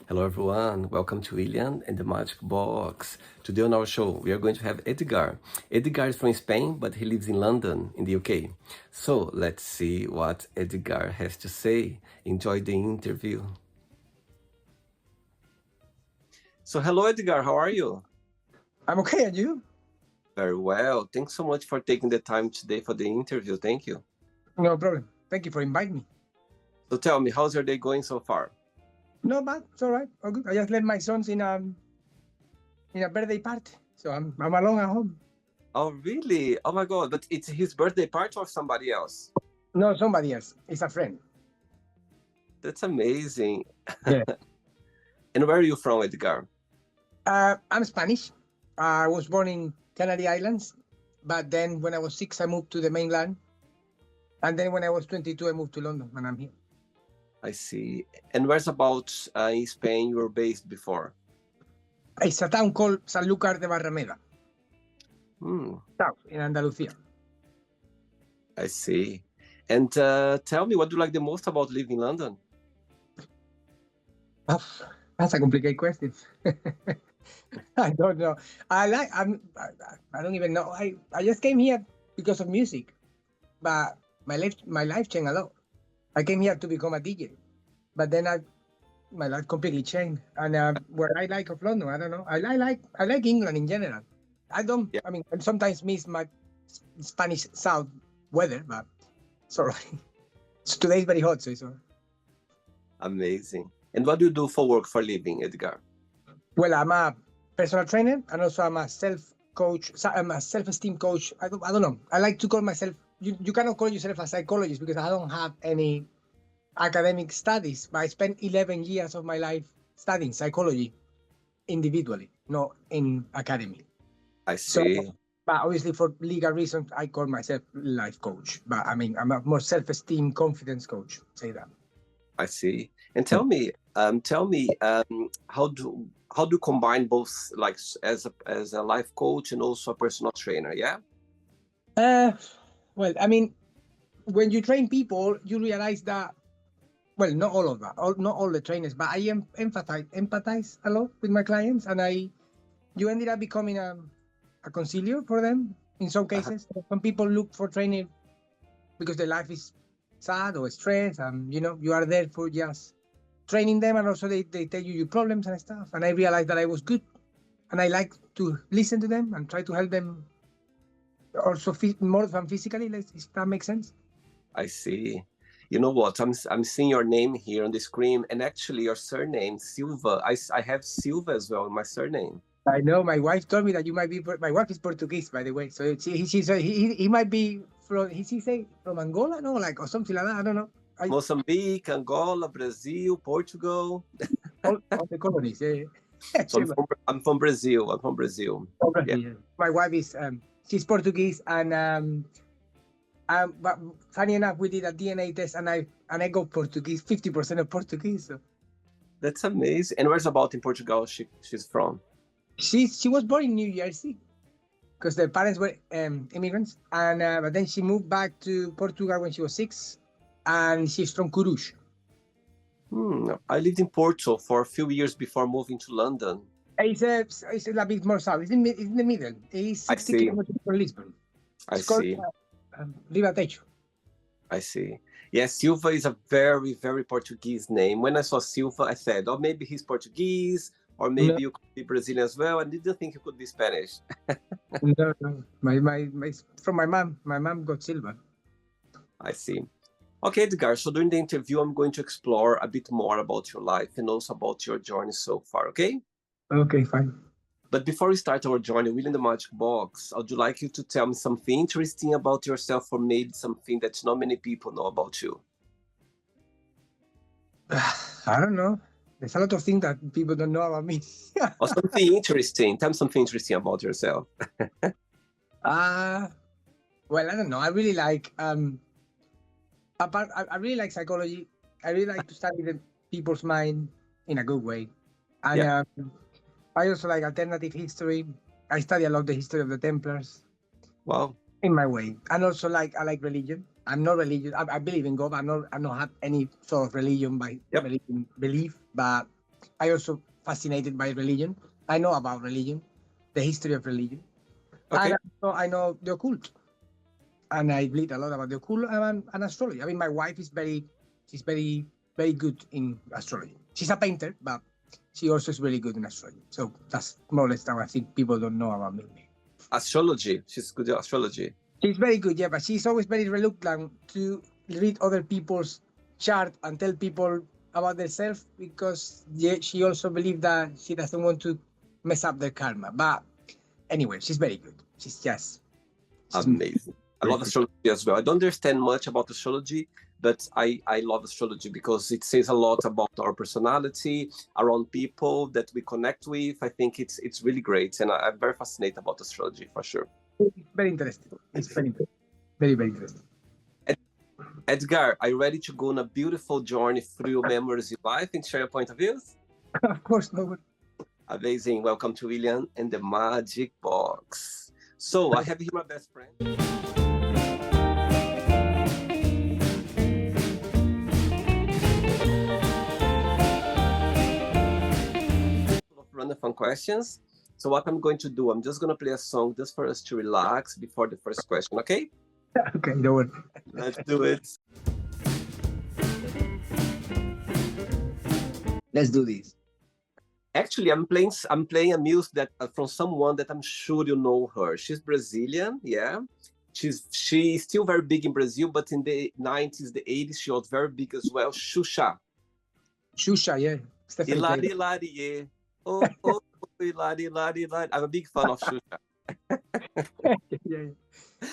Hello, everyone. Welcome to William and the Magic Box. Today on our show, we are going to have Edgar. Edgar is from Spain, but he lives in London, in the UK. So let's see what Edgar has to say. Enjoy the interview. So, hello, Edgar. How are you? I'm okay, and you? Very well. Thanks so much for taking the time today for the interview. Thank you. No problem. Thank you for inviting me. So, tell me, how's your day going so far? No bad. It's all right. All good. I just left my sons in a birthday party, so I'm alone at home. Oh, really? Oh, my God. But it's his birthday party or somebody else? No, somebody else. It's a friend. That's amazing. Yeah. And where are you from, Edgar? I'm Spanish. I was born in Canary Islands, but then when I was 6, I moved to the mainland, and then when I was 22, I moved to London, and I'm here. I see. And where's about in Spain you were based before? It's a town called Sanlúcar de Barrameda, south in Andalusia. I see. And tell me, what do you like the most about living in London? Oh, that's a complicated question. I don't know. I don't even know. I just came here because of music, but my life changed a lot. I came here to become a DJ, but then my life completely changed. And what I like of London, I don't know. I like England in general. Yeah. I mean, I sometimes miss my Spanish south weather, but it's all right. Today's very hot, so it's all right. Amazing. And what do you do for work for living, Edgar? Well, I'm a personal trainer, and also I'm a self-coach. I'm a self-esteem coach. I don't know. I like to call myself. You cannot call yourself a psychologist because I don't have any academic studies. But I spent 11 years of my life studying psychology individually, not in academy. I So, see. but obviously for legal reasons, I call myself life coach. But I mean, I'm a more self-esteem, confidence coach. Say that. I see. And tell me, how do you combine both, like as a life coach and also a personal trainer? Yeah. Well, I mean, when you train people, you realize that, well, not all of that, not all the trainers, but I empathize a lot with my clients, and you ended up becoming a conciliar for them in some cases. Some people look for training because their life is sad or stressed, and you are there for just training them, and also they tell you your problems and stuff. And I realized that I was good, and I like to listen to them and try to help them also more than physically, if that makes sense. I see. You know what? I'm seeing your name here on the screen, and actually your surname Silva. I have Silva as well in my surname. I know my wife told me that you might be. My wife is Portuguese, by the way. So he might be from. He say from Angola, no, like or something like that. I don't know. Mozambique, Angola, Brazil, Portugal. All the colonies. Yeah. So I'm from Brazil. I'm from Brazil. Yeah. My wife is she's Portuguese, and but funny enough, we did a DNA test, and I got Portuguese, 50% of Portuguese. So. That's amazing. And where's about in Portugal she's from? She was born in New Jersey because their parents were immigrants, and but then she moved back to Portugal when she was 6, and she's from Coruche. I lived in Porto for a few years before moving to London. It's a bit more south. It's in the middle. It's 60 kilometers from Lisbon. It's called Ribatejo. I see. Yeah, Silva is a very, very Portuguese name. When I saw Silva, I said, oh, maybe he's Portuguese, or maybe you could be Brazilian as well. I didn't think you could be Spanish. No. From my mom. My mom got Silva. I see. Okay, Edgar, so during the interview, I'm going to explore a bit more about your life and also about your journey so far, okay? Okay, fine. But before we start our journey within the Magic Box, I would like you to tell me something interesting about yourself, or maybe something that not many people know about you. I don't know. There's a lot of things that people don't know about me. Or something interesting. Tell me something interesting about yourself. Well, I don't know. I really like I really like psychology. I really like to study the people's mind in a good way. And I also like alternative history. I study a lot the history of the Templars. Wow. In my way. And also I like religion. I'm not religious. I believe in God. I'm not have any sort of religion by religion belief, but I also fascinated by religion. I know about religion, the history of religion, Okay. and also I know the occult, and I read a lot about the occult and astrology. I mean, my wife is she's very good in astrology. She's a painter, but she also is really good in astrology. So that's more or less how I think people don't know about me. Astrology. She's good at astrology. She's very good, yeah, but she's always very reluctant to read other people's chart and tell people about themselves because she also believes that she doesn't want to mess up their karma. But anyway, she's very good. She's Amazing. I love astrology as well. I don't understand much about astrology, but I love astrology because it says a lot about our personality, around people that we connect with. I think it's really great, and I'm very fascinated about astrology for sure. very interesting. It's very interesting. Very, very interesting. Edgar, are you ready to go on a beautiful journey through your memories in life and share your point of views? Of course, no. Amazing. Welcome to William and the Magic Box. So I have here my best friend. Random fun questions. So what I'm going to do, I'm just going to play a song just for us to relax before the first question, okay? Okay, don't worry. Let's do it. Let's do this. Actually, I'm playing a music that from someone that I'm sure you know her. She's Brazilian, yeah. She's still very big in Brazil, but in the 90s, the 80s, she was very big as well. Xuxa. Xuxa, yeah. Stephanie Ilari, played. Ilari, yeah. Oh, oh, oh, Ilari, Ilari, Ilari. I'm a big fan of Xuxa. Yeah,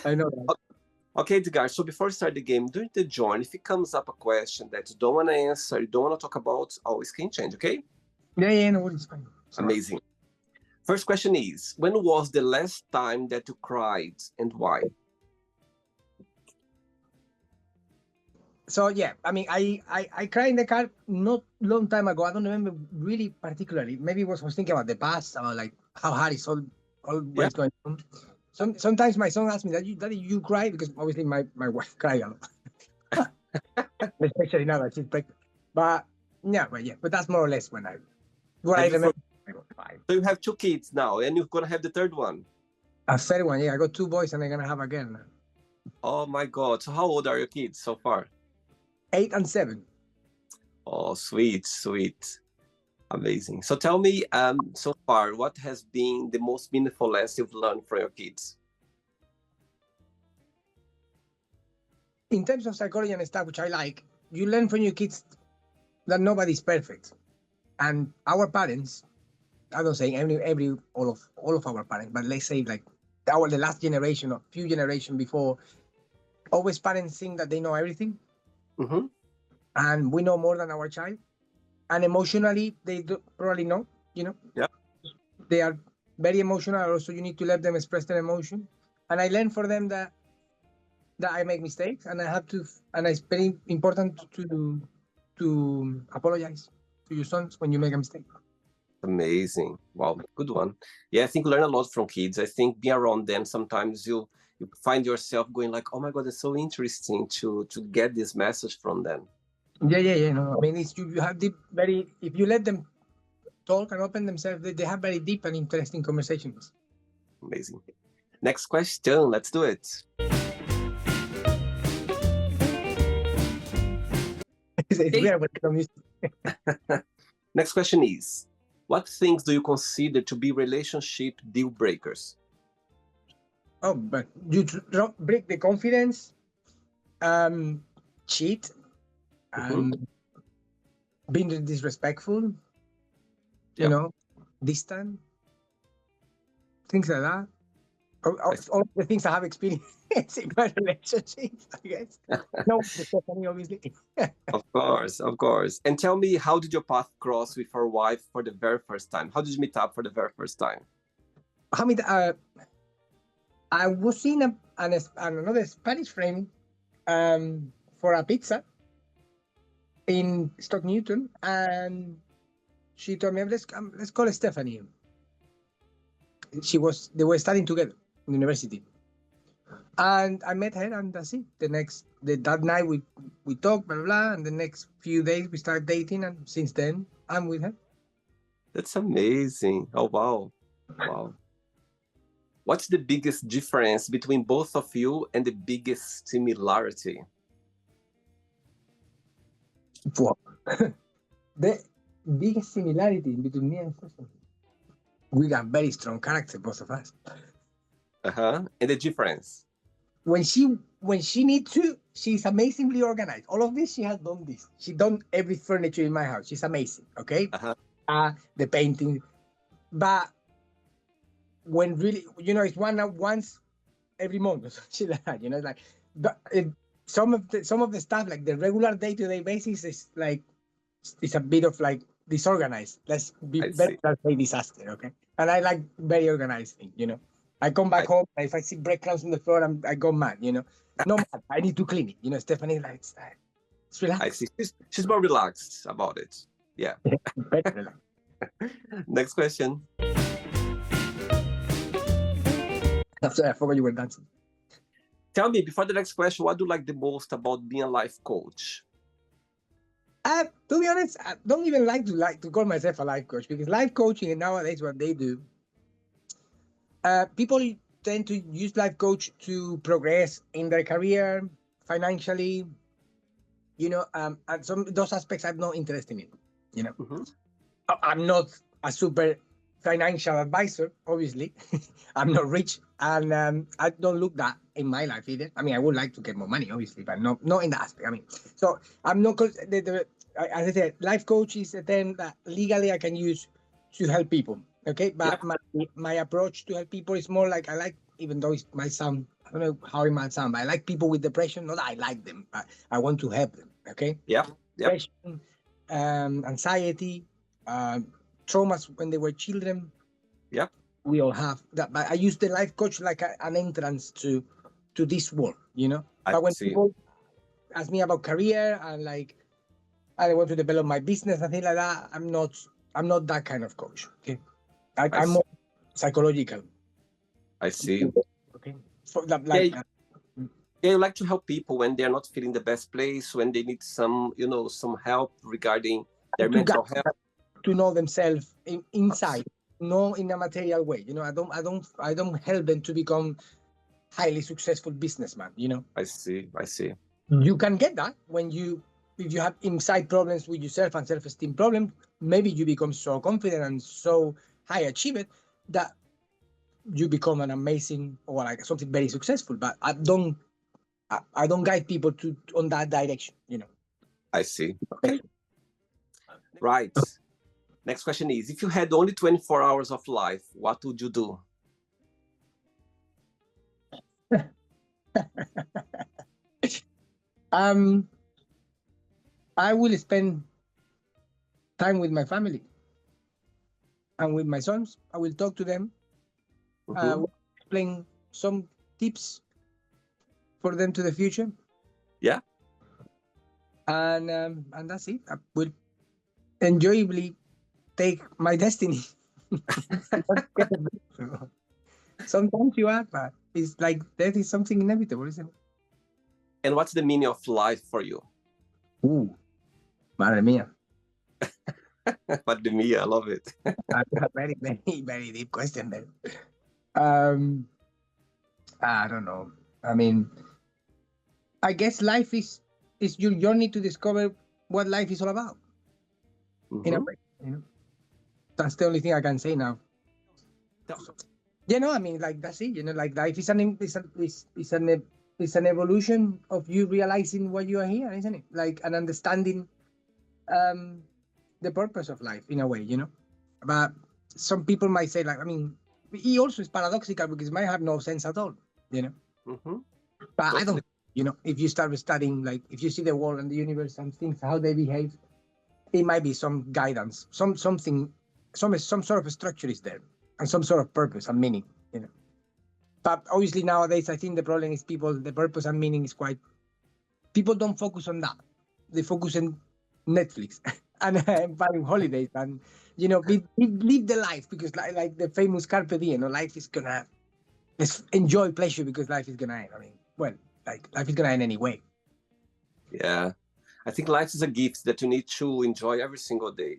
I know that. Okay, Edgar, so before we start the game, during the join, if it comes up a question that you don't want to answer, you don't want to talk about, always can change, okay? Yeah, no worries. Fine. Amazing. First question is, when was the last time that you cried and why? So yeah, I mean, I cried in the car not long time ago. I don't remember really particularly. Maybe I was thinking about the past, about like how hard it's all what's going on. Sometimes my son asks me, Daddy, you cry? Because obviously my wife cries a lot, especially now that she's pregnant. But that's more or less what I remember. So you have 2 kids now, and you're gonna have the third one. A third one, yeah. I got 2 boys, and I'm gonna have a girl now. Oh my God! So how old are your kids so far? 8 and 7. Oh, sweet, sweet, amazing. So tell me, so far, what has been the most meaningful lesson you've learned from your kids? In terms of psychology and stuff, which I like, you learn from your kids that nobody's perfect, and our parents. I don't say all of our parents, but let's say like the last generation or few generation before, always parents think that they know everything, and we know more than our child, and emotionally they probably know. Yeah. They are very emotional. Also, you need to let them express their emotion, and I learned for them that I make mistakes, and I have to, and it's very important to apologize to your sons when you make a mistake. Amazing. Wow, good one. Yeah, I think learn a lot from kids. I think being around them, sometimes you find yourself going like, oh my God, it's so interesting to get this message from them. Yeah. No, I mean, it's you have deep, if you let them talk and open themselves, they have very deep and interesting conversations. Amazing. Next question, let's do it. It's weird when it comes. Next question is, what things do you consider to be relationship deal breakers? Oh, but you break the confidence, cheat, being disrespectful, distant, things like that. All the things I have experienced in my relationships, I guess. No, obviously. Of course. And tell me, how did your path cross with your wife for the very first time? How did you meet up for the very first time? I was in another Spanish friend for a pizza in Stock Newton, and she told me, let's call Stephanie. They were studying together in university, and I met her, and that's it. That night we talked, blah blah blah, and the next few days we started dating, and since then I'm with her. That's amazing. Oh, wow. Wow. What's the biggest difference between both of you and the biggest similarity? Wow. The biggest similarity between me and Susan. We got very strong character, both of us. Uh-huh. And the difference? When she needs to, she's amazingly organized. All of this, she has done this. She done every furniture in my house. She's amazing. Okay, Uh-huh. the painting, but when really, it's once every month or something like that. It's like, but some of the stuff, like the regular day-to-day basis, is like it's a bit of like disorganized. Let's be I better see. than say disaster, okay? And I like very organized things. I come back I, home, and if I see breadcrumbs on the floor, I go mad. No mad, I need to clean it. Stephanie, like, it's I relaxed. see. She's more relaxed about it. Yeah. Better relaxed. Next question. I'm sorry, I forgot you were dancing. Tell me, before the next question, what do you like the most about being a life coach? To be honest, I don't even like to call myself a life coach, because life coaching and nowadays what they do, people tend to use life coach to progress in their career, financially, and some those aspects I'm not interested in. Mm-hmm. I'm not a super financial advisor, obviously. I'm not rich, and I don't look that in my life either. I mean, I would like to get more money, obviously, but not in that aspect. I mean, so I'm not. As I said, life coach is a term that legally I can use to help people. Okay, but Yep. my approach to help people is more like, I like, even though it might sound, I don't know how it might sound, but I like people with depression. Not that I like them, but I want to help them. Okay, Yep. Yep. depression, anxiety, uh, traumas when they were children. Yep. We all have that, but I use the life coach like an entrance to this world. I But when see. people ask me about career and like I want to develop my business and things like that, I'm not that kind of coach. Okay, I I'm see. more psychological. I see. Okay, so that, Yeah, like yeah, you like to help people when they're not feeling the best place, when they need some help regarding their to mental guide health. to know themselves inside, Absolutely. not in a material way. I don't help them to become highly successful businessman. I see. I see. You can get that if you have inside problems with yourself and self-esteem problems. Maybe you become so confident and so high achieved that you become an amazing, or like something very successful. But I don't guide people to on that direction. I see. Okay. Right. Next question is, if you had only 24 hours of life, what would you do? um I will spend time with my family and with my sons. I will talk to them, Mm-hmm. explain some tips for them to the future, Yeah. and that's it. I will enjoyably take my destiny. Sometimes you are, but it's like death is something inevitable, isn't it? And what's the meaning of life for you? Ooh, madre mía. What the me? I love it. That's a very, very, very deep question there. Um, I don't know. I mean, I guess life is your journey to discover what life is all about. In a Mm-hmm. way. That's the only thing I can say now. I mean, like, that's it. Like, life is an evolution of you realizing why you are here, isn't it? Like, an understanding um the purpose of life in a way. But some people might say, like, I mean, he also is paradoxical because it might have no sense at all. Mm-hmm. But I Totally. don't. If you start studying, like, if you see the world and the universe and things, how they behave, it might be some guidance, something, some sort of structure is there, and some sort of purpose and meaning. But obviously nowadays, I think the problem is the purpose and meaning is quite. People don't focus on that. They focus on Netflix and buying holidays and live the life, because like the famous carpe diem. Life is gonna, let's enjoy pleasure because life is gonna end. I mean, well, like, life is gonna end anyway. Yeah. I think life is a gift that you need to enjoy every single day.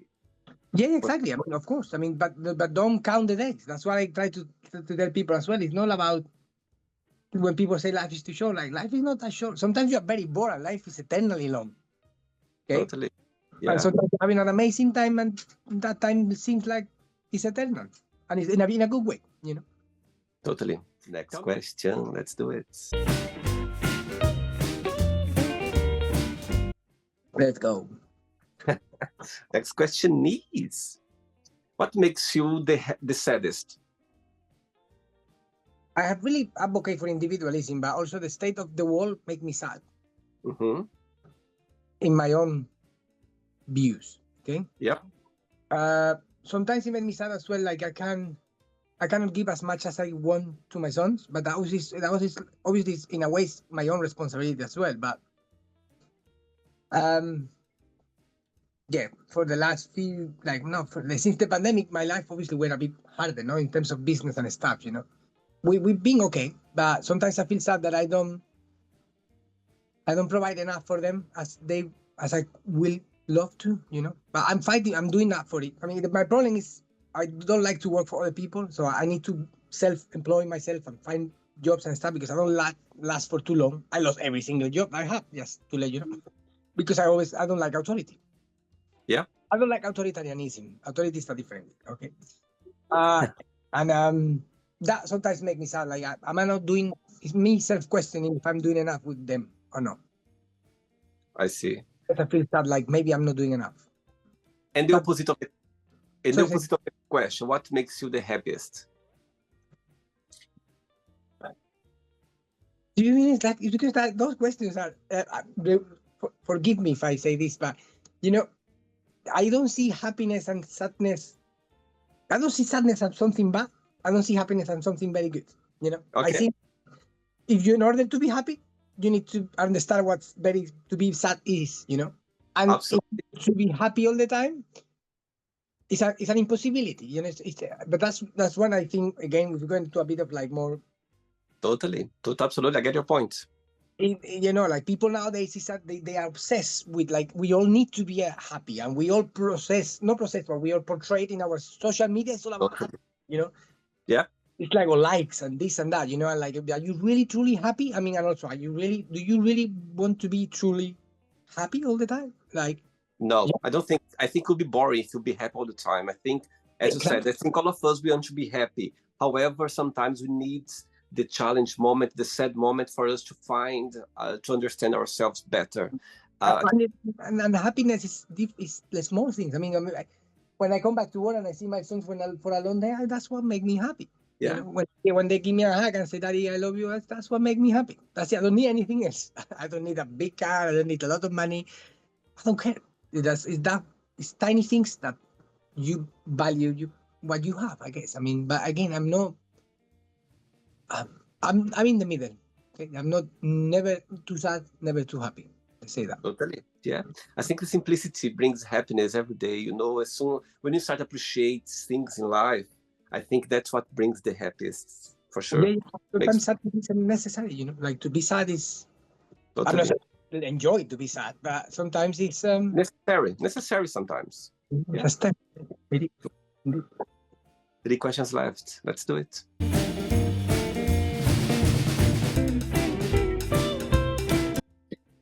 Yeah, exactly. I mean, of course. I mean, but don't count the days. That's what I try to tell people as well. It's not about when people say life is too short. Like life is not that short. Sometimes you are very bored, and life is eternally long. Okay, Totally. and Yeah, sometimes you're having an amazing time, and that time seems like it's eternal, and it's in a good way. You know. totally. Next question. Let's do it. Let's go. Next question is, what makes you the saddest? I have really advocate for individualism, but also the state of the world make me sad Mm-hmm. in my own views. Okay. Yep. Sometimes it made me sad as well. Like I cannot give as much as I want to my sons, but that was obviously in a way my own responsibility as well. But um, yeah, for the last few since the pandemic, my life obviously went a bit harder, no, in terms of business and stuff. You know, we've been okay, but sometimes I feel sad that I don't provide enough for them as I will love to. You know, but I'm fighting. I'm doing that for it. I mean, my problem is I don't like to work for other people, so I need to self-employ myself and find jobs and stuff because I don't last for too long. I lost every single job I had, just to let you know, because I don't like authority. Yeah. I don't like authoritarianism. Authority is different. Okay. Uh, and that sometimes make me sad. Like, am I not doing? It's me self-questioning if I'm doing enough with them or not. I see. I feel sad. Like maybe I'm not doing enough. And the But- opposite of the question, what makes you the happiest? Do you mean it's because those questions are? Forgive me if I say this, but you know, I don't see happiness and sadness. I don't see sadness as something bad. I don't see happiness as something very good. You know, I Okay. think if you, in order to be happy, you need to understand what's very to be sad is. You know, and Absolutely. to be happy all the time it's an impossibility. You know, but that's one I think again if we're going into a bit of like more. Totally. Absolutely. I get your point. You know, like people nowadays is that they are obsessed with like we all need to be happy, and we all but we all portray it in our social media. It's all about Totally. happy, you know. Yeah. It's like likes and this and that, you know. And like, are you really truly happy? I mean, and also, do you really want to be truly happy all the time? Like, No, yeah. I don't think. I think it would be boring if you be happy all the time. I think, as you said, I think all of us we want to be happy. However, sometimes we need the challenge moment, the sad moment, for us to find, to understand ourselves better. And happiness is the small things. I mean, when I come back to work and I see my sons for a long day, that's what makes me happy. Yeah. You know, when they give me a hug and say, "Daddy, I love you," that's what makes me happy. That's it. I don't need anything else. I don't need a big car. I don't need a lot of money. I don't care. It's tiny things that you value what you have, I guess. I mean, but again, I'm in the middle. Okay? I'm not never too sad, never too happy. I say that. Totally. Yeah. I think the simplicity brings happiness every day. You know, as soon when you start to appreciate things in life, I think that's what brings the happiest for sure. Yeah, sometimes sadness is necessary, you know. Like to be sad is I'm not Totally saying enjoy to be sad, but sometimes it's necessary sometimes. Yeah. a step. Maybe. 3 questions left. Let's do it.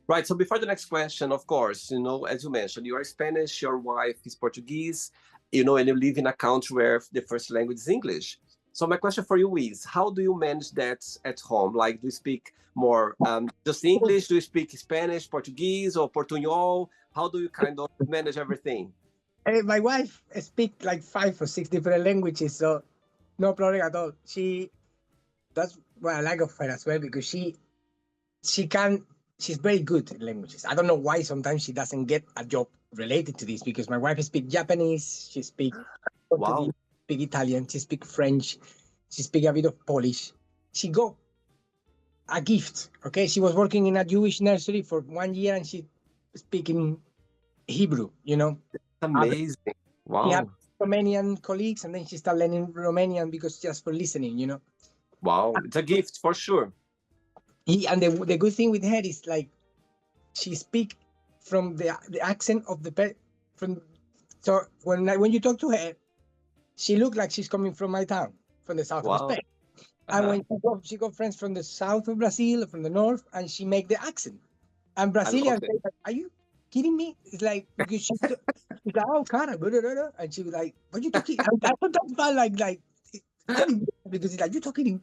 Right. So before the next question, of course, you know, as you mentioned, you are Spanish, your wife is Portuguese, you know, and you live in a country where the first language is English. So my question for you is, how do you manage that at home? Like, do you speak more just English? Do you speak Spanish, Portuguese, or Portuñol? How do you kind of manage everything? My wife speaks like 5 or 6 different languages, so no problem at all. That's what I like of her as well because she's very good in languages. I don't know why sometimes she doesn't get a job related to this because my wife speaks Japanese, she speaks Portuguese, Wow. speak Italian, she speaks French, she speaks a bit of Polish. She got a gift. Okay, she was working in a Jewish nursery for 1 year and she speaking Hebrew. You know, Amazing. she had Wow. Romanian colleagues and then she started learning Romanian because just for listening. You know, Wow. It's a gift for sure. and the good thing with her is like she speak from the accent of the from So when you talk to her, she looked like she's coming from my town, from the south of Wow. Spain. And when she got friends from the south of Brazil, from the north, and she make the accent. And I love Brazilians it. say, like, "Are you kidding me?" It's like because she's like, "Oh, cara," blah, blah, blah, blah," and she was like, "What you talking?" And I sometimes felt like because it's like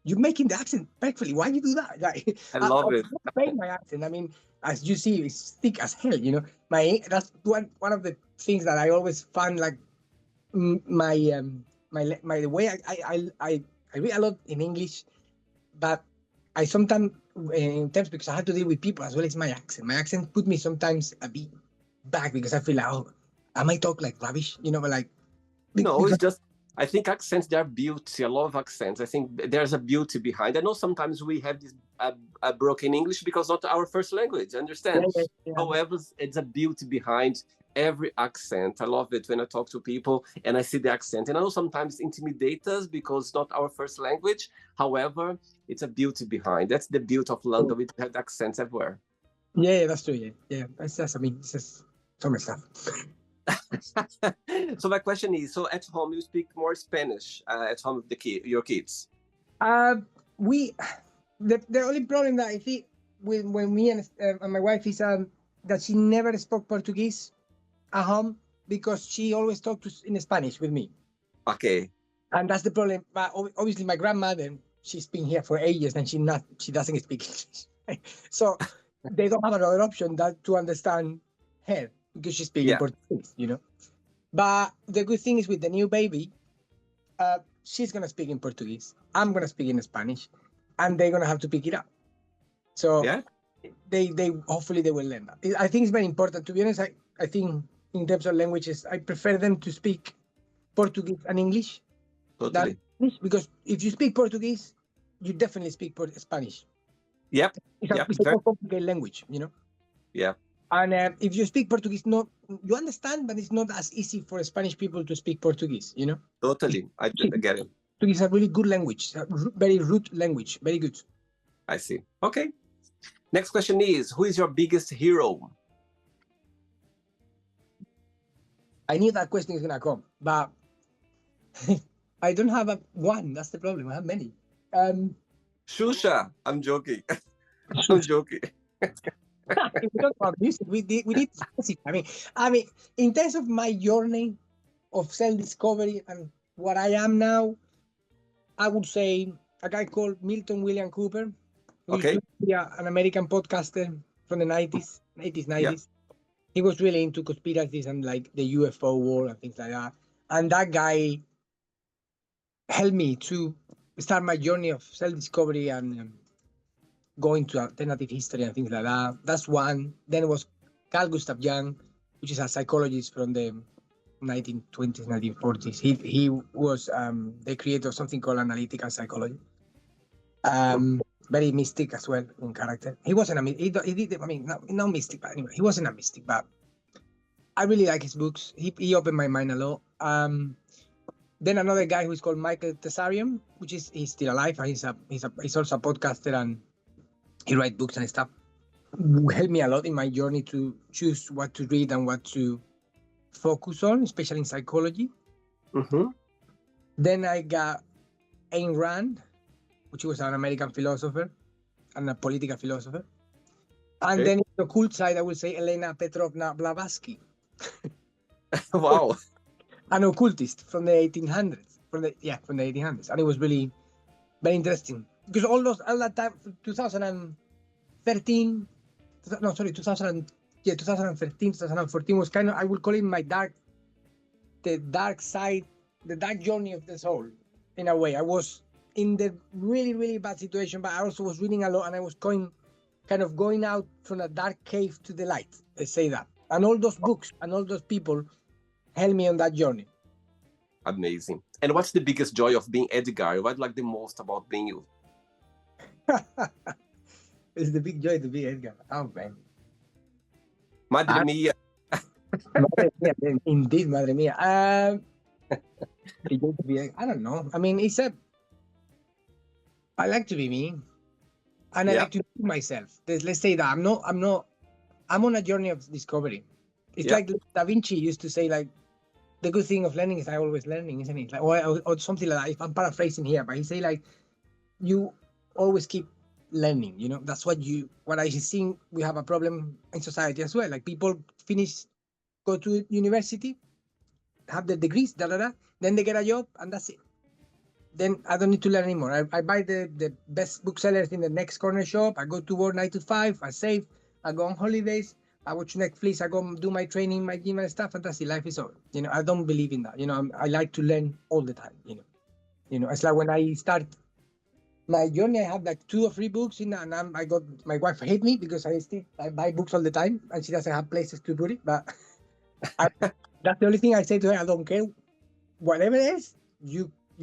you're making the accent perfectly. Why you do that? Like, I I love it. playing my accent. I mean, as you see, it's thick as hell. That's one of the things that I always find like my the way I read a lot in English, but I sometimes in terms because I have to deal with people as well as my accent. My accent put me sometimes a bit back because I feel like, oh, I might talk like rubbish, but like No, it's because just, I think accents, they are beauty, a lot of accents. I think there's a beauty behind. I know sometimes we have this a broken English because not our first language, yeah, understand? yeah, yeah. However, it's a beauty behind every accent. I love it when I talk to people and I see the accent. And I know sometimes intimidate us because not our first language. However, it's a beauty behind. That's the beauty of London. We have accents everywhere. Yeah, that's true. Yeah, yeah. I mean, it's just so much stuff. So my question is, so at home you speak more Spanish at home with your kids? Uh, we the only problem that I see with when me and my wife is that she never spoke Portuguese at home because she always talked in Spanish with me, Okay. and that's the problem. But obviously, my grandmother, she's been here for 8 years and she doesn't speak English, so they don't have another option that to understand her because she's speaking Yeah. Portuguese. But the good thing is with the new baby, she's gonna speak in Portuguese. I'm gonna speak in Spanish, and they're gonna have to pick it up. So Yeah. they hopefully they will learn that. I think it's very important. To be honest, I think in terms of languages, I prefer them to speak Portuguese and English than Totally. English because if you speak Portuguese, you definitely speak Spanish. Yep. Yep. It's a more complicated language. Yeah. And if you speak Portuguese, no, you understand, but it's not as easy for Spanish people to speak Portuguese. Totally. I get it. Portuguese is a really good language, very root language, very good. I see. Okay. Next question is, who is your biggest hero? I knew that question is gonna come, but I don't have one. That's the problem. I have many. Shusha. I'm joking. I'm joking. If we talk about music, we need to specify. I mean, in terms of my journey of self-discovery and what I am now, I would say a guy called Milton William Cooper, who used Okay. to be an American podcaster from the 90s, 80s, Yeah. 90s. He was really into conspiracies and like the UFO war and things like that. And that guy helped me to start my journey of self-discovery and going to alternative history and things like that. That's one. Then it was Carl Gustav Jung, which is a psychologist from the 1920s, 1940s. He was the creator of something called analytical psychology. Very mystic as well in character. He wasn't he did, I mean, not mystic, but anyway, he wasn't a mystic, but I really like his books. He opened my mind a lot. Then another guy who's called Michael Tesarium, which is he's still alive. And he's also a podcaster and he writes books and stuff. Helped me a lot in my journey to choose what to read and what to focus on, especially in psychology. Mm-hmm. Then I got Ayn Rand, which was an American philosopher and a political philosopher. And Okay. then in the occult side, I would say Elena Petrovna Blavatsky, Wow. an occultist from the 1800s. From the 1800s, and it was really very interesting because all that time, 2013, no, sorry, 2013, 2014 was kind of, I would call it the dark side, the dark journey of the soul. In a way, I was in the really, really bad situation, but I also was reading a lot, and I was going out from a dark cave to the light. Let's say that, and all those books and all those people helped me on that journey. Amazing. And what's the biggest joy of being Edgar? What do you like the most about being you? It's the big joy to be Edgar. Oh man. Madre mia. Madre mía, indeed, madre mía. I don't know. I mean, I like to be me, and I Yeah. like to be myself. Let's say that I'm on a journey of discovery, It's like Da Vinci used to say, like, the good thing of learning is I always learning, isn't it? Like, or something like that. If I'm paraphrasing here, but he say like, you always keep learning. You know, that's what I see. We have a problem in society as well. Like people go to university, have the degrees, then they get a job, and that's it. Then I don't need to learn anymore. I buy the best booksellers in the next corner shop. I go to work 9 to 5. I save. I go on holidays. I watch Netflix. I go do my training, my gym and stuff. And that's it. Life is over. You know, I don't believe in that. You know, I like to learn all the time. You know, it's like when I start my journey, I have like 2 or 3 books in, and I got my wife hate me because I buy books all the time, and she doesn't have places to put it. But that's the only thing I say to her. I don't care, whatever it is.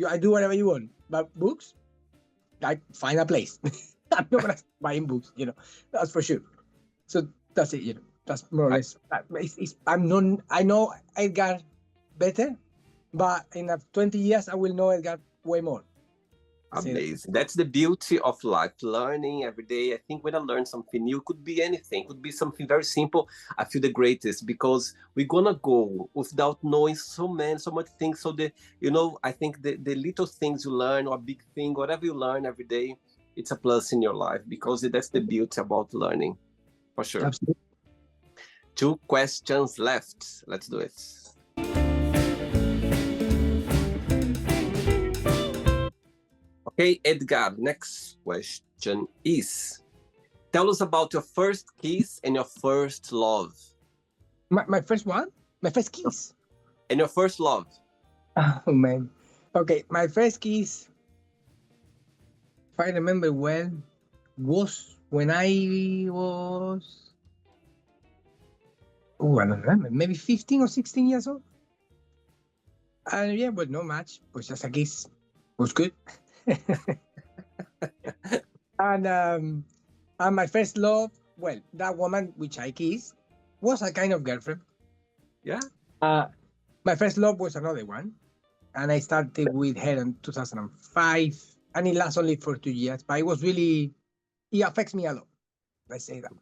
I do whatever you want. But books, I find a place. I'm not gonna start buying books. You know, that's for sure. So that's it. You know, that's more or less. I know Edgar better, but in 20 years I will know Edgar way more. Amazing. That's the beauty of life, learning every day. I think when I learn something new, could be anything, could be something very simple. I feel the greatest because we're gonna go without knowing so much things. So I think the little things you learn, or big thing, whatever you learn every day, it's a plus in your life, because that's the beauty about learning, for sure. Absolutely. 2 questions left. Let's do it. Okay, Edgar, next question is, tell us about your first kiss and your first love. My first one? My first kiss? And your first love. Oh, man. Okay, my first kiss, if I remember well, was when I was, I don't remember, maybe 15 or 16 years old. And yeah, but no match, was just a kiss. Was good. And my first love, well, that woman which I kissed was a kind of girlfriend. Yeah. My first love was another one, and I started with her in 2005, and it lasts only for 2 years. But it was really, it affects me a lot. Let's say that.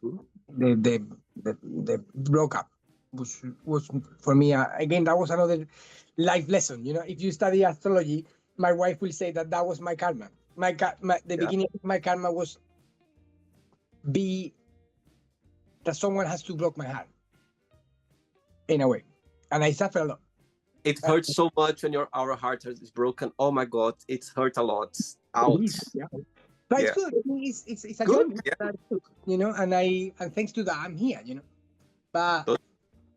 The broke up was for me again. That was another life lesson. You know, if you study astrology, my wife will say that was my karma. The beginning of my karma was that someone has to break my heart in a way, and I suffer a lot. It hurts so much when our heart is broken. Oh my God, it's hurt a lot. Ouch. Yeah. But it's good. It's a good. Yeah. You know, and thanks to that I'm here. You know, but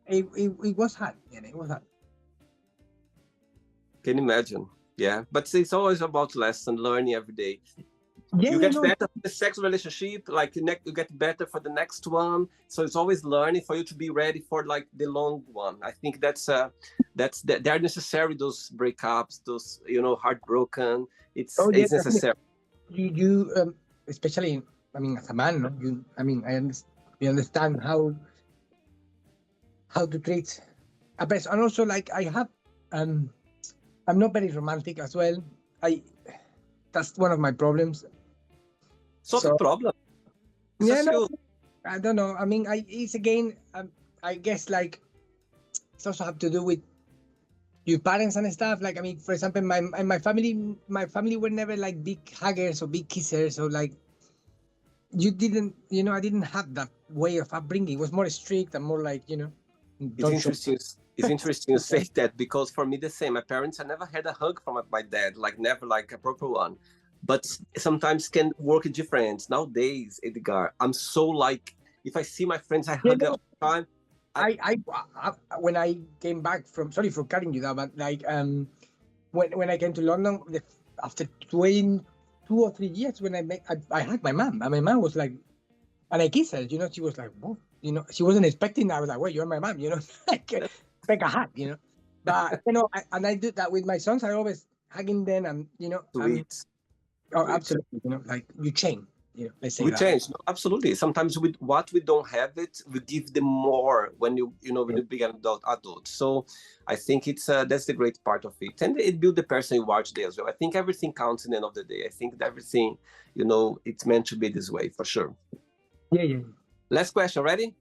it was hard. Yeah, it was hard. Can imagine. Yeah, but it's always about lesson, learning every day. Yeah, you get better for the sex relationship, like you get better for the next one. So it's always learning for you to be ready for like the long one. I think they're necessary, those breakups, those heartbroken. It's necessary. You especially, I mean, as a man, no? You understand how to treat a person, and also like I have I'm not very romantic as well. That's one of my problems. So the problem. Yeah, no, I don't know. I mean, it's again. I guess like it's also have to do with your parents and stuff. Like, I mean, for example, my family were never like big huggers or big kissers, or like I didn't have that way of upbringing. It was more strict and more like It's interesting. It's interesting you say that, because for me the same. My parents, I never had a hug from my dad, like never like a proper one. But sometimes can work different. Nowadays, Edgar, I'm so like, if I see my friends, I hug all the time. I when I came back from, sorry for cutting you down, but like when I came to London after 2 or 3 years, when I hugged my mom, and my mom was like, and I kissed her, she was like, whoa, she wasn't expecting that. I was like, well, you're my mom, like a hug, but and I do that with my sons. I always hugging them, and Sweet. Oh, absolutely, like you change. Let's say we that. change. No, absolutely. Sometimes with what we don't have it, we give them more when you become adult. So I think that's the great part of it, and it builds the person you are today as well. I think everything counts in the end of the day. I think that everything, it's meant to be this way for sure. Yeah. Last question. Ready?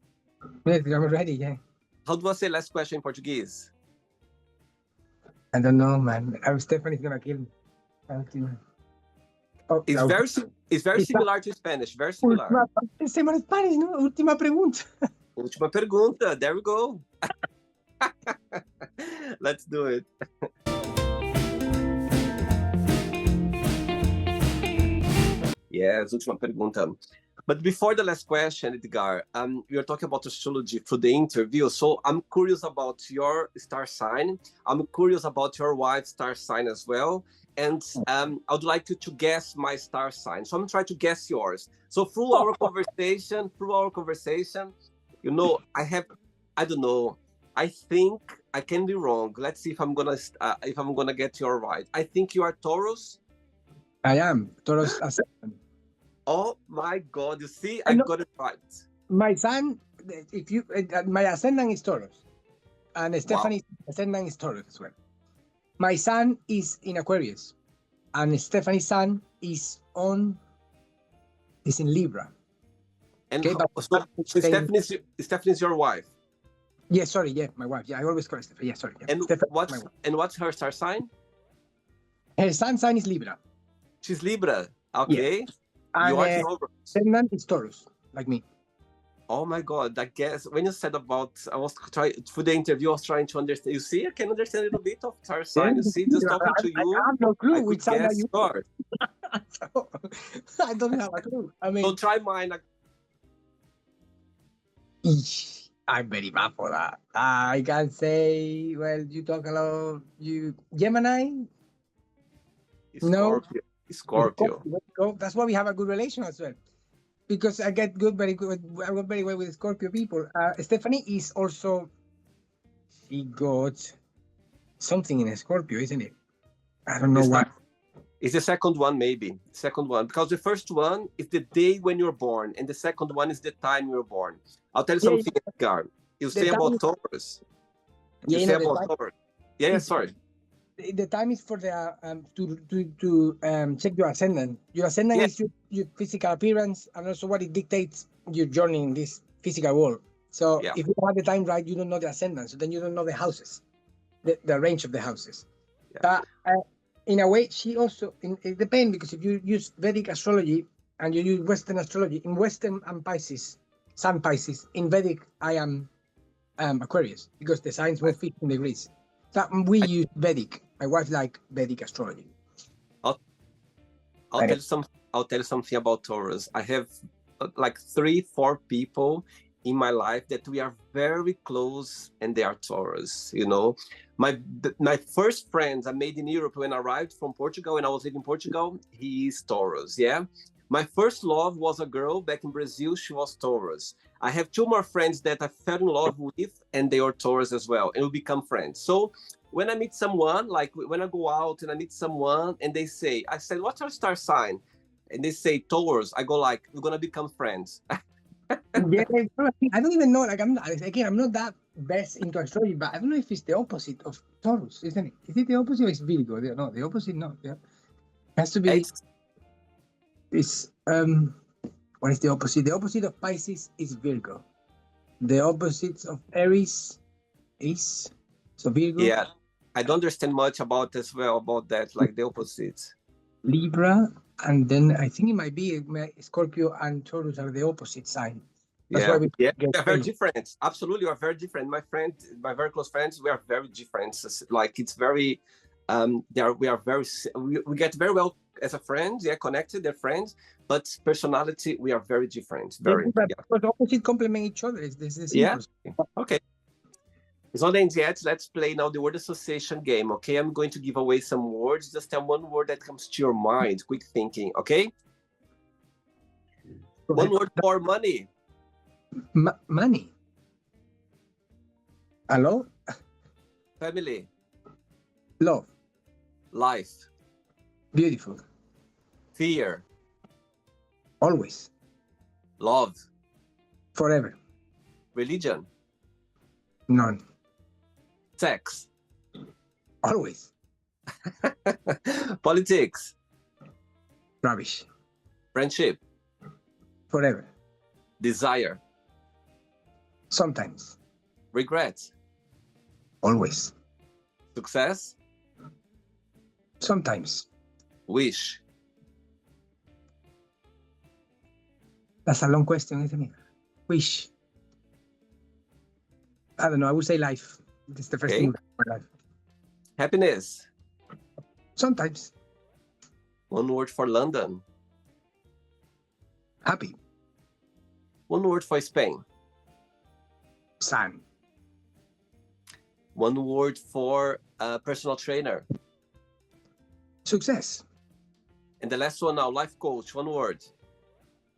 Yes, I'm ready. Yeah. How do I say last question in Portuguese? I don't know, man. Stephanie's gonna kill me. I'll kill her. Oh, It's no. it's very It's similar to Spanish. Very similar. última, same as Spanish, no? Última pregunta. Última pergunta. There we go. Let's do it. Yes, última pergunta. But before the last question, Edgar, we are talking about astrology through the interview. So I'm curious about your star sign. I'm curious about your wife's star sign as well. And I would like you to guess my star sign. So I'm trying to guess yours. So through our conversation, you know, I don't know. I think I can be wrong. Let's see if I'm gonna get your right. I think you are Taurus. I am. Taurus ascendant. Oh my God! You see, I got it right. My son, if you, my ascendant is Taurus, and Stephanie's ascendant is Taurus as well. My son is in Aquarius, and Stephanie's son is in Libra. And okay, so Stephanie's your wife. Yeah, sorry, yeah, my wife. Yeah, I always call her Stephanie. Yeah, sorry. Yeah. And what's her star sign? Her son's sign is Libra. She's Libra. Okay. Yeah. You are And Taurus. ascendant is Taurus, like me. Oh my God! I guess when you said about, I was trying for the interview. I was trying to understand. You see, I can understand a little bit of star sign. You see, just talking to you, I have no clue which sign are you. Yours. I don't have a clue. I mean, so try mine. I'm very bad for that. I can say, well, you talk a lot. You Gemini? Scorpio. No. Scorpio. That's why we have a good relation as well. Because I get very good. I work very well with Scorpio people. Stephanie is also. She got something in a Scorpio, isn't it? I don't know what. It's the second one, maybe. Second one. Because the first one is the day when you're born, and the second one is the time you're born. I'll tell you something, Edgar. You say about Taurus. You say about Taurus. Yeah, sorry. The time is for the to check your ascendant. Your ascendant is your physical appearance, and also what it dictates your journey in this physical world. So if you have the time right, you don't know the ascendant, so then you don't know the houses, the range of the houses. Yeah. But in a way, she also it depends, because if you use Vedic astrology and you use Western astrology, in Western I'm Pisces, Sun Pisces. In Vedic, I am Aquarius, because the signs move 15 degrees. So we use Vedic. My wife like Vedic astrology. I'll tell you something about Taurus. I have like 3-4 people in my life that we are very close, and they are Taurus. You know, my first friends I made in Europe when I arrived from Portugal, and I was living in Portugal. He is Taurus. Yeah. My first love was a girl back in Brazil. She was Taurus. I have 2 more friends that I fell in love with, and they are Taurus as well, and we become friends. So when I meet someone, like when I go out and I meet someone and I said, what's your star sign? And they say Taurus. I go like, we're gonna become friends. Yeah, I don't even know. Like I'm not that best into astrology, but I don't know if it's the opposite of Taurus, isn't it? Is it the opposite or is Virgo? No, the opposite. No, yeah, it has to be. What is the opposite? The opposite of Pisces is Virgo. The opposite of Aries is Virgo. Yeah, I don't understand much about that, like the opposites. Libra, and then I think it might be Scorpio and Taurus are the opposite sign. That's why we are very different. Absolutely, we are very different. My very close friends, we are very different. Like it's very, we get very well as a friend. Yeah, connected, they're friends, but personality, we are very different. Very. But opposite complement each other. Okay. It's not ends yet. Let's play now the word association game, okay? I'm going to give away some words. Just tell one word that comes to your mind. Quick thinking, okay? One word for money. Money. Hello? Family. Love. Life. Beautiful. Fear. Always. Love. Forever. Religion. None. Sex. Always. Politics. Rubbish. Friendship. Forever. Desire. Sometimes. Regret. Always. Success. Sometimes. Wish. That's a long question, isn't it? Wish. I don't know. I would say life. It's the first Okay. thing in my life. Happiness. Sometimes. One word for London. Happy. One word for Spain. Sun. One word for a personal trainer. Success. And the last one now, life coach. One word.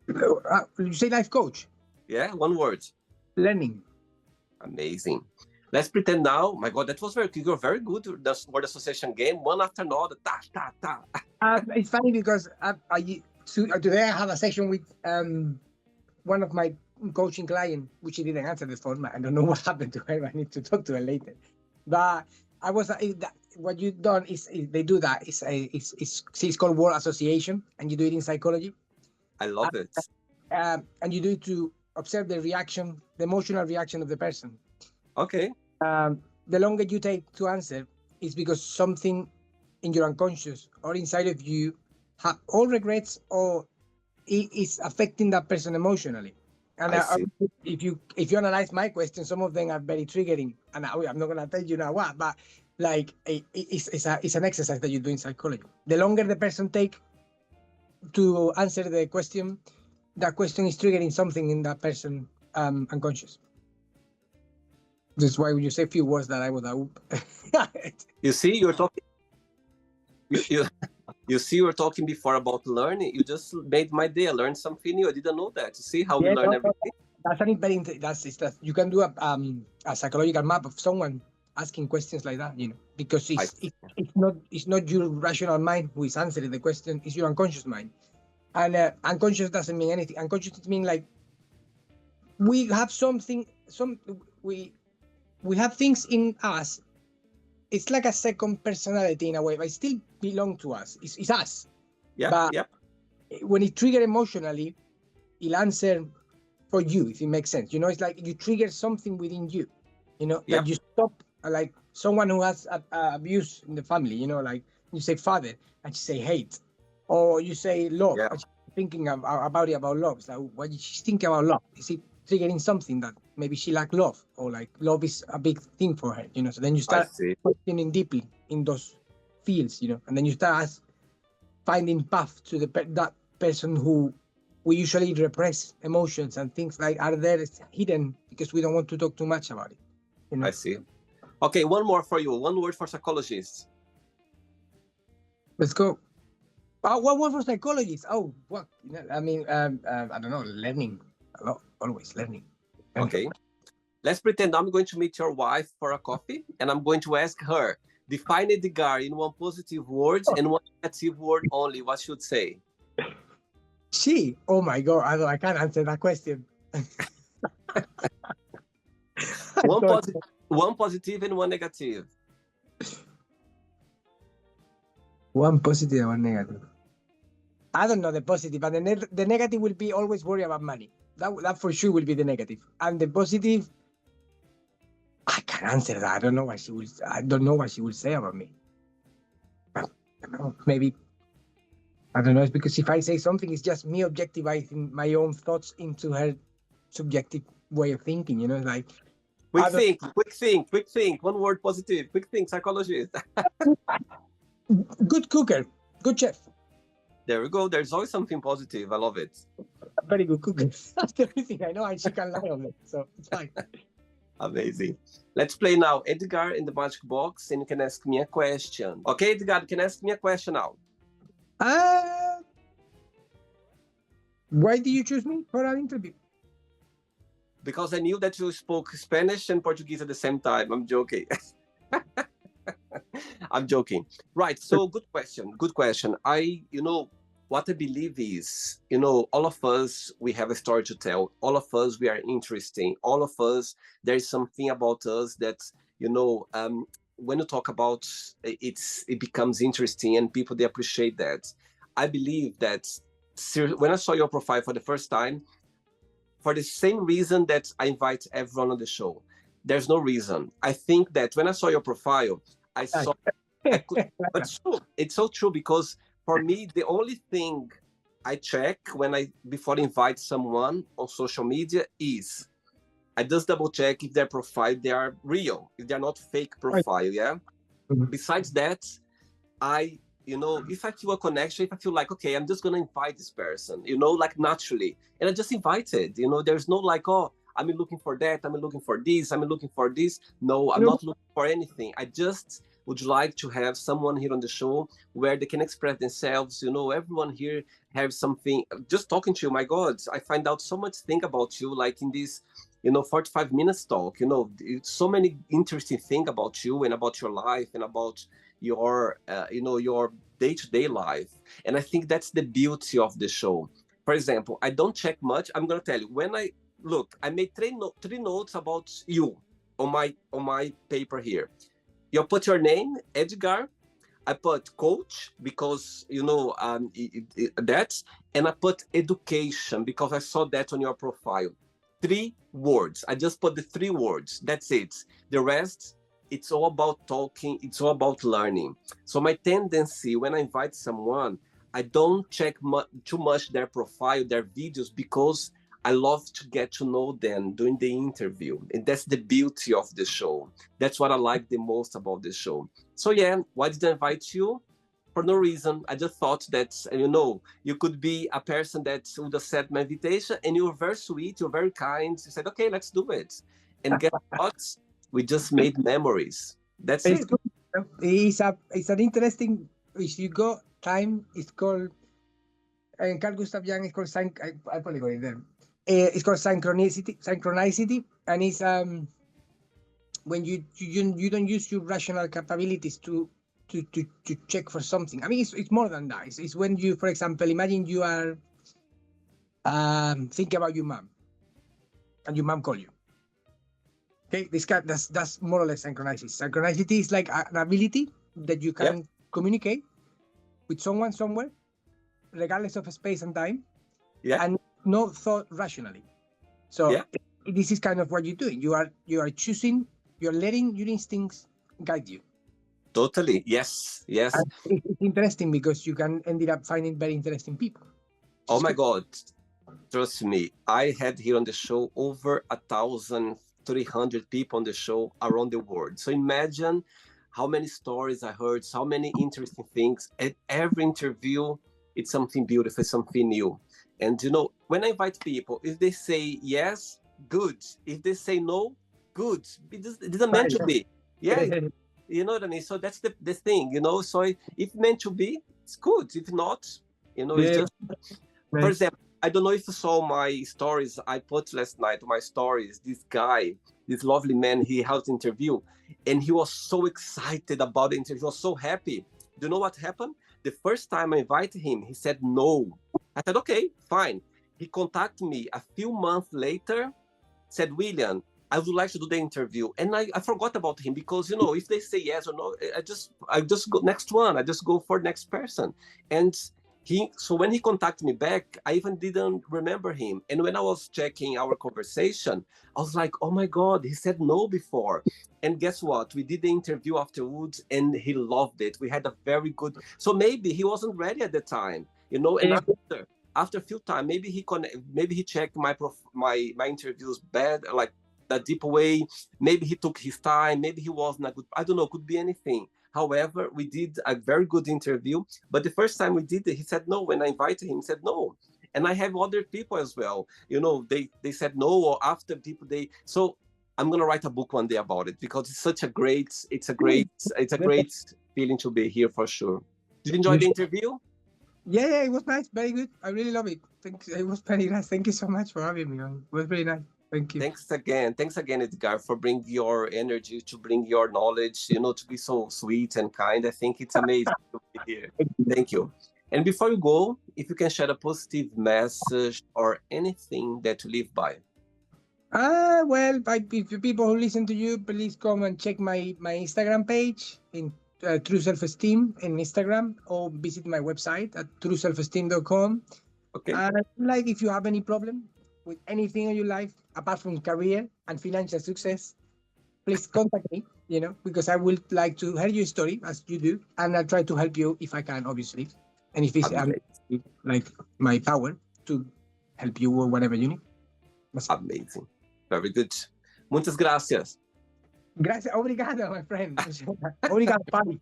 You say life coach? Yeah, one word. Learning. Amazing. Let's pretend now. My God, that was very good. You're very good with the word association game. One after another. Ta, ta, ta. It's funny because today I have a session with one of my coaching clients, which she didn't answer the phone. I don't know what happened to her. I need to talk to her later. But I was what you've done is they do that. It's called word association, and you do it in psychology. I love it. And you do it to observe the reaction, the emotional reaction of the person. Okay. The longer you take to answer is because something in your unconscious or inside of you have all regrets or it is affecting that person emotionally. And I see. if you analyze my questions, some of them are very triggering, and I'm not gonna tell you now what, but like it's an exercise that you do in psychology. The longer the person take to answer the question, that question is triggering something in that person unconscious. That's why when you say a few words that I would You see, you're talking. You see, we're talking before about learning. You just made my day. I learned something new. I didn't know that. You see how we learn everything? That's an very that you can do a psychological map of someone asking questions like that, you know, because it's not your rational mind who is answering the question, it's your unconscious mind. And unconscious doesn't mean anything. Unconscious means like we have we have things in us. It's like a second personality in a way, but it still belongs to us. It's us. Yeah. But Yep. when it triggers emotionally, it'll answer for you, if it makes sense. You know, it's like you trigger something within you. You know, Yep. that you stop, like someone who has abuse in the family. You know, like you say father and she say hate, or you say love. Yeah. And she's thinking about love. It's like, what is she thinking about love? Is it triggering something that maybe she lack love, or like love is a big thing for her? You know, so then you I start see. questioning deeply in those fields. You know, and then you start finding path to that person who we usually repress emotions and things like are there hidden because we don't want to talk too much about it. You know? I see. Okay, one more for you. One word for psychologists. Let's go. What word for psychologists? Oh, what? I mean, I don't know. Learning a lot, always learning. Okay. Let's pretend I'm going to meet your wife for a coffee, and I'm going to ask her, define Edgar in one positive word and one negative word only. What should say? She. Oh my God! I can't answer that question. One positive and one negative. One positive and one negative. I don't know the positive, but the negative will be always worry about money. That for sure will be the negative. And the positive, I can't answer that. I don't know what she will say about me. I don't know. Maybe I don't know. It's because if I say something, it's just me objectivizing my own thoughts into her subjective way of thinking. You know, like quick think. One word positive. Quick think, psychologist. Good cooker, good chef. There we go. There's always something positive. I love it. A very good cooker. That's the only thing I know, and she can lie on it, so it's fine. Amazing. Let's play now Edgar in the magic box, and you can ask me a question. Okay, Edgar, you can ask me a question now. Why did you choose me for an interview? Because I knew that you spoke Spanish and Portuguese at the same time. I'm joking. I'm joking. Right. So good question. Good question. What I believe is, all of us, we have a story to tell. All of us, we are interesting. All of us, there is something about us that, when you talk about it becomes interesting and people, they appreciate that. I believe that when I saw your profile for the first time, for the same reason that I invite everyone on the show, there's no reason. I think that when I saw your profile, I saw, I could, but it's true. It's so true because for me, the only thing I check before I invite someone on social media is I just double check if their profile, they are real, if they're not fake profile. Yeah. Mhm. Besides that, if I feel a connection, if I feel like, okay, I'm just going to invite this person, like naturally. And I just invited, there's no like, oh, I'm looking for that. I'm looking for this. I'm looking for this. No, I'm You know, not looking for anything. I just would like to have someone here on the show where they can express themselves. Everyone here has something. Just talking to you, my God, I find out so much thing about you, like in this, 45 minutes talk. So many interesting things about you and about your life and about your day-to-day life. And I think that's the beauty of the show. For example, I don't check much. I'm going to tell you, when I made three notes about you on my paper here. You put your name, Edgar. I put coach because that, and I put education because I saw that on your profile. 3 words. I just put the 3 words. That's it. The rest, it's all about talking. It's all about learning. So my tendency when I invite someone, I don't check too much their profile, their videos, because I love to get to know them during the interview. And that's the beauty of the show. That's what I like the most about the show. So yeah, why did I invite you? For no reason. I just thought that, you could be a person that would accept my invitation, and you're very sweet, you're very kind. You said, okay, let's do it. And guess what? We just made memories. That's it's it. good. It's an interesting. If you go time, it's called. And Carl Gustav Jung is called I probably got it there. It's called synchronicity, and it's when you don't use your rational capabilities to check for something. I mean, it's more than that. It's when you, for example, imagine you are thinking about your mom, and your mom call you. Okay, that's more or less synchronicity. Synchronicity is like an ability that you can Yep. communicate with someone somewhere, regardless of space and time, Yeah. and not thought rationally. So Yeah. this is kind of what you're doing. You are choosing. You're letting your instincts guide you. Totally. Yes. Yes. And it's interesting because you can end up finding very interesting people. Oh It's my good. God. Trust me. I had here on the show over 1,300 people on the show around the world. So imagine how many stories I heard, so many interesting things. At every interview, it's something beautiful, something new. And when I invite people, if they say yes, good. If they say no, good. It isn't meant to be. Yeah, you know what I mean? So that's the thing, So if meant to be, it's good. If not, it's Yeah, just, for nice. example, I don't know if you saw my stories I put last night, my stories. This guy, this lovely man, he held an interview and he was so excited about the interview. He was so happy. Do you know what happened? The first time I invited him, he said no. I said, okay, fine. He contacted me a few months later, said, William, I would like to do the interview. And I forgot about him because, if they say yes or no, I just go next one. I just go for next person. And so when he contacted me back, I even didn't remember him. And when I was checking our conversation, I was like, oh my God, he said no before. And guess what? We did the interview afterwards and he loved it. We had a very good, so maybe he wasn't ready at the time, and Yeah, after a few time, maybe he checked my interviews bad, like that deep way. Maybe he took his time. Maybe he wasn't a good. I don't know. Could be anything. However, we did a very good interview. But the first time we did it, he said no. When I invited him, he said no. And I have other people as well. They said no, or after people so I'm gonna write a book one day about it because it's a great feeling to be here for sure. Did you enjoy you the should. interview? Yeah, it was nice, very good. I really love it. It was very nice. Thank you so much for having me on. It was very nice. Thank you. Thanks again, Edgar, for bringing your energy, to bring your knowledge, to be so sweet and kind. I think it's amazing to be here. Thank you. And before you go, if you can share a positive message or anything that you live by. Well, if you people who listen to you, please come and check my Instagram page in True Self Esteem in Instagram, or visit my website at trueselfesteem.com. Okay. And like, if you have any problem with anything in your life apart from career and financial success, please contact me, because I would like to hear your story as you do, and I'll try to help you if I can, obviously. And if it's like my power to help you or whatever you need. Amazing. Very good. Muitas gracias. Gracias. Obrigado, my friend. Obrigado, pai.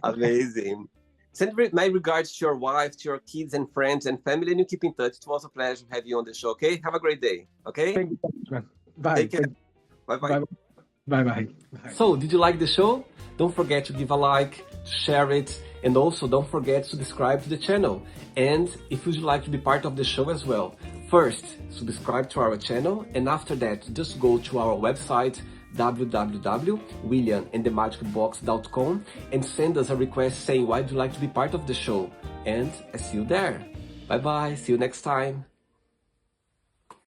Amazing. Send my regards to your wife, to your kids and friends and family, and you keep in touch. It was a pleasure to have you on the show, okay? Have a great day, okay? Thank you so much, man. Bye. Take care. Bye-bye. Bye-bye. So, did you like the show? Don't forget to give a like, to share it, and also don't forget to subscribe to the channel. And if you'd like to be part of the show as well, first, subscribe to our channel, and after that, just go to our website, www.williamandthemagicbox.com, and send us a request saying why would you like to be part of the show. And I see you there. Bye bye, see you next time.